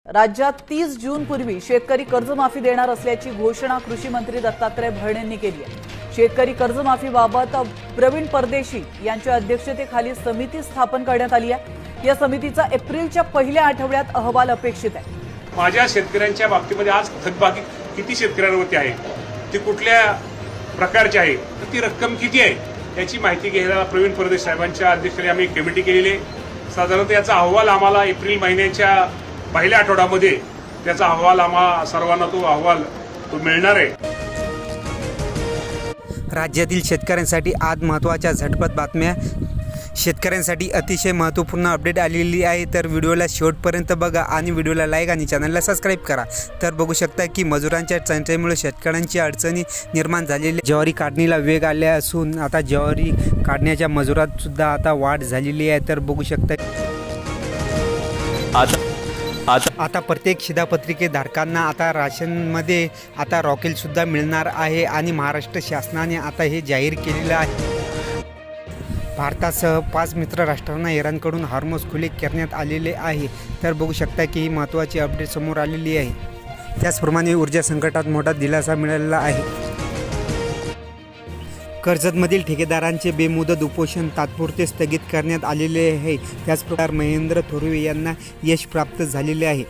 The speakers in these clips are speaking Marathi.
राज्यात 30 जून पूर्वी शेतकरी कर्जमाफी देणार असल्याची घोषणा कृषी मंत्री दत्तात्रय भरणे यांनी केली आहे। शेतकरी कर्जमाफीबाबत प्रवीण परदेशी यांच्या अध्यक्षतेखाली समिती स्थापन करण्यात आली आहे। या समितीचा एप्रिलच्या पहिल्या आठवड्यात अहवाल अपेक्षित आहे। माझ्या शेतकऱ्यांच्या बाबतीमध्ये आज थकबाकी किती शेतकऱ्यांवरती आहे, ती कुठल्या प्रकारची आहे, तर ती रक्कम किती आहे याची माहिती घ्यायला प्रवीण परदेशी साहेबांच्या अध्यक्षतेखाली आम्ही एक कमिटी केलेली आहे। साधारणतः याचा अहवाल आम्हाला एप्रिल महिन्याच्या पहिल्या आठवड्यामध्ये त्याचा अहवाल आम्हाला सर्वांना तो मिळणार आहे। राज्यातील शेतकऱ्यांसाठी आज महत्त्वाच्या झटपट बातम्या, शेतकऱ्यांसाठी अतिशय महत्त्वपूर्ण अपडेट आलेली आहे। तर व्हिडिओला शेवटपर्यंत बघा आणि व्हिडिओला लाईक आणि चॅनलला सबस्क्राईब करा। तर बघू शकता की मजुरांच्या टंचाईमुळे शेतकऱ्यांची अडचणी निर्माण झालेली, ज्वारी काढणीला वेग आले असून आता ज्वारी काढण्याच्या मजुरात सुद्धा आता वाढ झालेली आहे। तर बघू शकता आता प्रत्येक शिधापत्रिकेधारकांना आता राशनमध्ये आता रॉकेलसुद्धा मिळणार आहे आणि महाराष्ट्र शासनाने आता हे जाहीर केलेलं आहे। भारतासह 5 मित्र राष्ट्रांना इराणकडून हॉर्मोज खुले करण्यात आलेले आहे। तर बघू शकता की ही महत्त्वाची अपडेट समोर आलेली आहे। त्याचप्रमाणे ऊर्जा संकटात मोठा दिलासा मिळालेला आहे। कर्जतमधील ठेकेदारांचे बेमुदत उपोषण तात्पुरते स्थगित करण्यात आलेले आहे। त्याचप्रकारे महेंद्र थोरवे यांना यश प्राप्त झालेले आहे।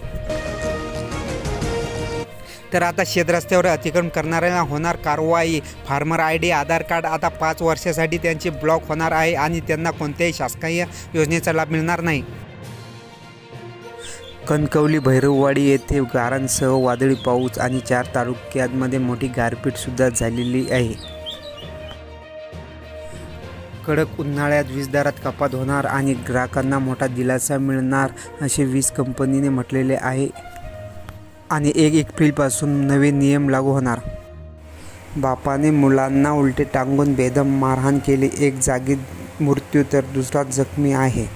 तर आता शेतरस्त्यावर अतिक्रमण करणाऱ्यांना होणार कारवाई। फार्मर आयडी आधार कार्ड आता 5 वर्षासाठी त्यांचे ब्लॉक होणार आहे आणि त्यांना कोणत्याही शासकीय योजनेचा लाभ मिळणार नाही। कणकवली भैरववाडी येथे गारांसह वादळी पाऊस आणि 4 तालुक्यांमध्ये मोठी गारपीट सुद्धा झालेली आहे। कडक उन्हाळ्यात वीज दरात कपात होणार आणि ग्राहकांना मोठा दिलासा मिळणार असे वीज कंपनीने म्हटलेले आहे आणि 1 एप्रिलपासून नवे नियम लागू होणार। बापाने मुलांना उलटे टांगून बेदम मारहाण केली, एक जागीच मृत्यू तर दुसरा जखमी आहे।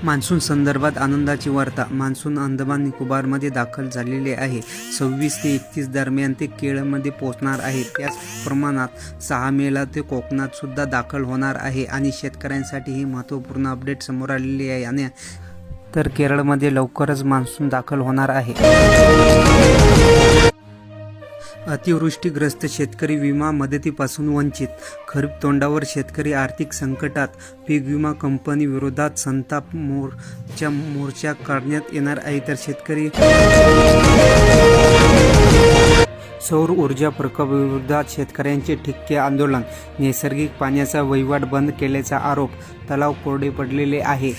मान्सून संदर्भात आनंदाची वार्ता, मान्सून अंदमान निकोबारमध्ये दाखल झालेले आहे। 26 ते 31 दरम्यान ते केरळमध्ये पोहोचणार आहे। त्याच प्रमाणात 6 मेला ते कोकणात सुद्धा दाखल होणार आहे आणि शेतकऱ्यांसाठी ही महत्त्वपूर्ण अपडेट समोर आलेली आहे। आणि तर केरळमध्ये लवकरच मान्सून दाखल होणार आहे। अतिवृष्टीग्रस्त शेतकरी विमा मदतीपासून वंचित, खरीप तोंडावर शेतकरी आर्थिक संकटात, पीक विमा कंपनी विरोधात संताप मोर्चा काढण्यात येणार आहे। तर शेतकरी सौर ऊर्जा प्रकल्पाविरोधात शेतकऱ्यांचे ठिक्के आंदोलन, नैसर्गिक पाण्याचा वहिवाट बंद केल्याचा आरोप, तलाव कोरडे पडलेले आहे।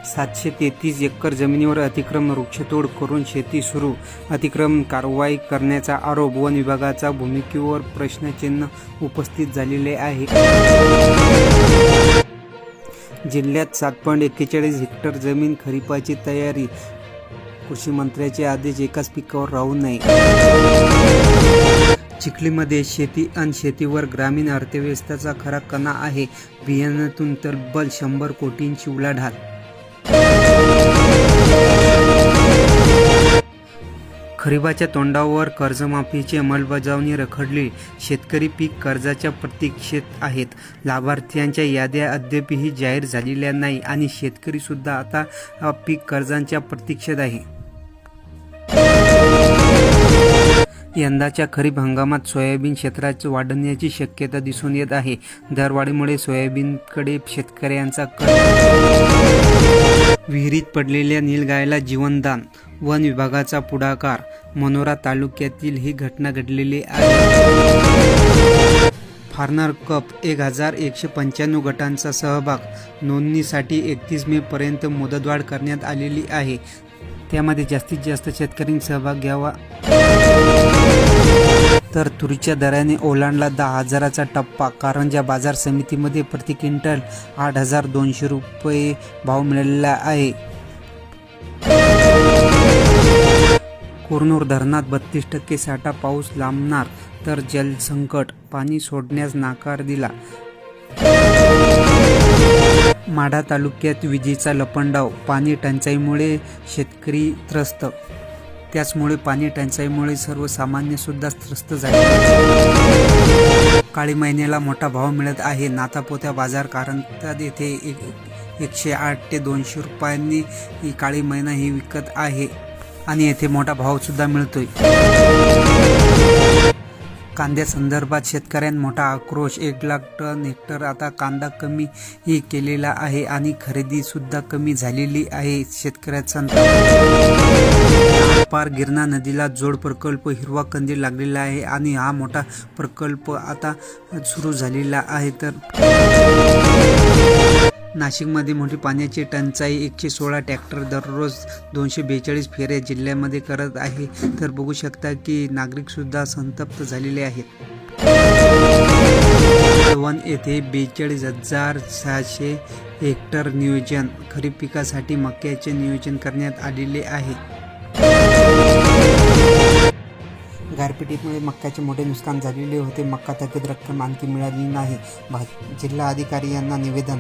733 एकर जमिनीवर अतिक्रमण वृक्षतोड करून शेती सुरू, अतिक्रमण कारवाई करण्याचा आरोप, वन विभागाचा भूमिकेवर प्रश्नचिन्ह उपस्थित झालेले आहे। जिल्ह्यात 7.41 हेक्टर जमीन खरीपाची तयारी, कृषी मंत्र्याचे आदेश, एकाच पिकावर राहू नये। चिखलीमध्ये शेती आणि शेतीवर ग्रामीण अर्थव्यवस्थेचा खरा कणा आहे, बियाण्यातून तब्बल 100 कोटींची उलाढाल। खरीपाच्या तोंडावर कर्जमाफीची अंमलबजावणी रखडली, शेतकरी पीक कर्जाच्या प्रतीक्षेत आहेत। लाभार्थ्यांच्या याद्या अद्यापही जाहीर झालेल्या नाही आणि शेतकरी सुद्धा आता पीक कर्जांच्या प्रतीक्षेत आहे। यंदाच्या खरीप हंगामात सोयाबीन क्षेत्रात वाढण्याची शक्यता दिसून येत आहे। दरवाढीमुळे सोयाबीनकडे शेतकऱ्यांचा कल, विहिरीत पडलेल्या निलगायला जीवनदान, वन विभागाचा पुढाकार, मनोरा तालुक्यातील ही घटना घडलेली आहे। फार्मर कप 1195 गटांचा सहभाग, नोंदणीसाठी 31 मे पर्यंत मुदतवाढ करण्यात आलेली आहे। त्यामध्ये जास्तीत जास्त शेतकऱ्यांनी सहभाग घ्यावा। तर तुरीच्या दराने ओलांडला 10,000चा टप्पा, कारंजा बाजार समितीमध्ये प्रति क्विंटल 8,200 रुपये भाव मिळालेला आहे। कुरनूर धरणात 32% साठा, पाऊस लांबणार तर जलसंकट, पाणी सोडण्यास नकार दिला। माढा तालुक्यात विजेचा लपंडाव, पाणी टंचाईमुळे शेतकरी त्रस्त, त्याचमुळे पाणी टंचाईमुळे सर्वसामान्य सुद्धा त्रस्त झाले। काळी महिन्याला मोठा भाव मिळत आहे. नातापोत्या बाजार कारंजा येथे 108 ते 200 रुपयांनी ही काळी महिना ही विकत आहे आणि येथे मोठा भाव सुद्धा मिळतोय. कांद्यासंदर्भात शेतकऱ्यांत मोठा आक्रोश. 1 लाख टन हेक्टर आता कांदा कमी ही केलेला आहे आणि खरेदी सुद्धा कमी झालेली आहे. शेतकऱ्याचा पार गिरणा नदीला जोड प्रकल्प हिरवा कंदील लागलेला आहे आणि हा मोठा प्रकल्प आता सुरू झालेला आहे. तर नाशिकमध्ये मोठी पाण्याची टंचाई. 116 ट्रॅक्टर दररोज 242 फेऱ्या जिल्ह्यामध्ये करत आहे. तर बघू शकता की नागरिक सुद्धा संतप्त झालेले आहेत. कळवण येथे 42,600 हेक्टर नियोजन. खरीप पिकासाठी मक्याचे नियोजन करण्यात आलेले आहे. गारपिटीमुळे मक्याचे मोठे नुकसान झालेले होते. मक्का थकीत रक्कम आणखी मिळाली नाही. जिल्हा अधिकारी यांना निवेदन.